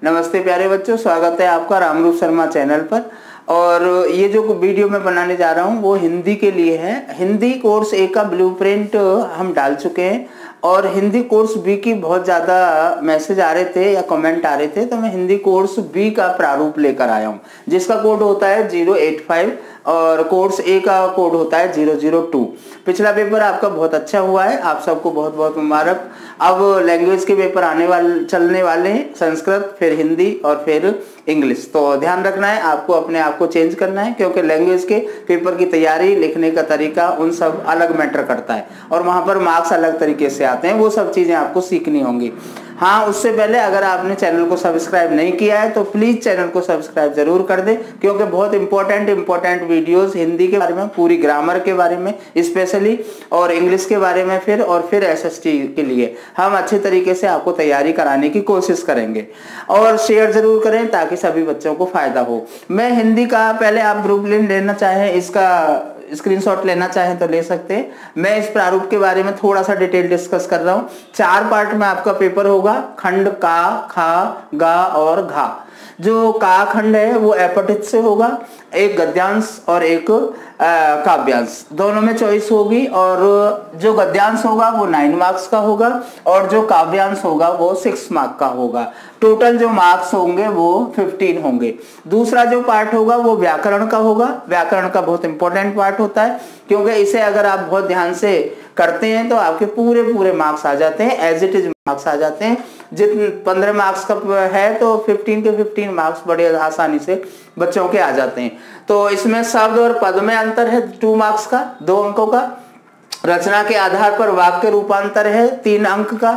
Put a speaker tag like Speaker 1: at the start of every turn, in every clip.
Speaker 1: नमस्ते प्यारे बच्चों, स्वागत है आपका रामरूप शर्मा चैनल पर। और ये जो वीडियो मैं बनाने जा रहा हूँ वो हिंदी के लिए है। हिंदी कोर्स ए का ब्लूप्रिंट हम डाल चुके हैं और हिंदी कोर्स बी की बहुत ज़्यादा मैसेज आ रहे थे या कमेंट आ रहे थे, तो मैं हिंदी कोर्स बी का प्रारूप लेकर आया हूँ जिसका कोड होता है 085 और कोर्स ए का कोड होता है 002। पिछला पेपर आपका बहुत अच्छा हुआ है, आप सबको बहुत बहुत मुबारक। अब लैंग्वेज के पेपर चलने वाले हैं, संस्कृत, फिर हिंदी और फिर इंग्लिश। तो ध्यान रखना है, आपको अपने आप को चेंज करना है क्योंकि लैंग्वेज के पेपर की तैयारी, लिखने का तरीका, उन सब अलग मैटर करता है और वहां पर मार्क्स अलग तरीके से आते हैं। वो सब चीजें आपको सीखनी होंगी। हाँ, उससे पहले अगर आपने चैनल को सब्सक्राइब नहीं किया है तो प्लीज चैनल को सब्सक्राइब जरूर कर दें क्योंकि बहुत इंपॉर्टेंट वीडियोस हिंदी के बारे में, पूरी ग्रामर के बारे में स्पेशली, और इंग्लिश के बारे में फिर एसएसटी के लिए हम अच्छे तरीके से आपको तैयारी कराने की कोशिश करेंगे। और शेयर जरूर करें ताकि सभी बच्चों को फायदा हो। मैं हिंदी का पहले आप ब्लूप्रिंट लेना चाहें, इसका स्क्रीनशॉट लेना चाहें तो ले सकते हैं। मैं इस प्रारूप के बारे में थोड़ा सा डिटेल डिस्कस कर रहा हूँ। 4 पार्ट में आपका पेपर होगा, खंड का, खा, गा और घा। जो का खंड है वो एपठित से होगा, एक गद्यांश और एक काव्यांश, दोनों में चॉइस होगी। और जो गद्यांश होगा वो 9 मार्क्स का होगा और जो काव्यांश होगा वो 6 मार्क्स का होगा। टोटल जो मार्क्स होंगे वो 15 होंगे। दूसरा जो पार्ट होगा वो व्याकरण का होगा। व्याकरण का बहुत इंपॉर्टेंट पार्ट होता है क्योंकि इसे अगर आप बहुत ध्यान से करते हैं तो आपके पूरे मार्क्स आ जाते हैं, एज इट इज मार्क्स आ जाते हैं। जितने 15 मार्क्स का है तो 15 के 15 मार्क्स बड़े आसानी से बच्चों के आ जाते हैं। तो इसमें शब्द और पद में अंतर है 2 मार्क्स का, 2 अंकों का। रचना के आधार पर वाक्य रूपांतर है 3 अंक का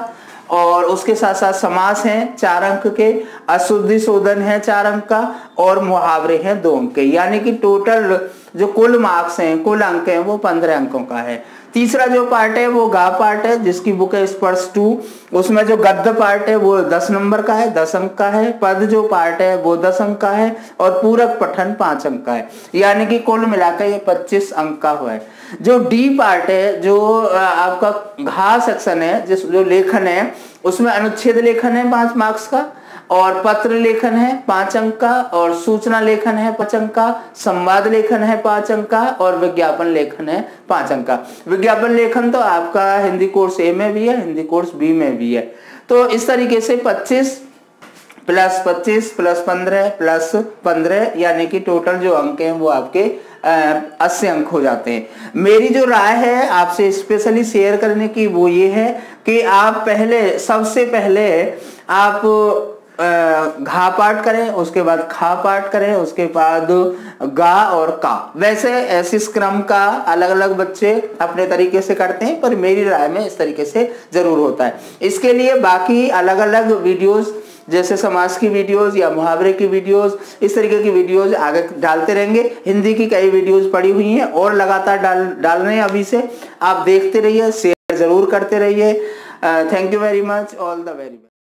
Speaker 1: और उसके साथ साथ समास हैं 4 अंक के, अशुद्धि शोधन है 4 अंक का और मुहावरे हैं 2 अंक के। यानी कि टोटल जो कुल मार्क्स हैं, कुल अंक हैं वो 15 अंकों का है। तीसरा जो पार्ट है वो गा पार्ट है जिसकी बुक है स्पर्श 2। उसमें जो गद्य पार्ट है वो 10 नंबर का है, 10 अंक का है। पद जो पार्ट है वो 10 अंक का है और पूरक पठन 5 अंक का है। यानी कि कुल मिलाकर ये 25 अंक का है। जो डी पार्ट है, जो आपका घा सेक्शन है, जो लेखन है, उसमें अनुच्छेद लेखन है 5 मार्क्स का और पत्र लेखन है 5 अंक का और सूचना लेखन है 5 अंक का, संवाद लेखन है 5 अंक का और विज्ञापन लेखन है 5 अंक का। विज्ञापन लेखन तो आपका हिंदी कोर्स ए में भी है, हिंदी कोर्स बी में भी है। तो इस तरीके से 25 प्लस 25 प्लस 15 प्लस 15 यानी कि टोटल जो अंक हैं वो आपके 80 अंक हो जाते हैं। मेरी जो राय है आपसे स्पेशली शेयर करने की वो ये है कि आप सबसे पहले आप घा पाठ करें, उसके बाद खा पाठ करें, उसके बाद गा और का। वैसे ऐसे क्रम का अलग अलग बच्चे अपने तरीके से करते हैं पर मेरी राय में इस तरीके से जरूर होता है। इसके लिए बाकी अलग अलग वीडियोस जैसे समाज की वीडियोस या मुहावरे की वीडियोस, इस तरीके की वीडियोस आगे डालते रहेंगे। हिंदी की कई वीडियोस पड़ी हुई हैं और लगातार डाल रहे हैं अभी से। आप देखते रहिए, शेयर जरूर करते रहिए। Thank you very much, all the very best.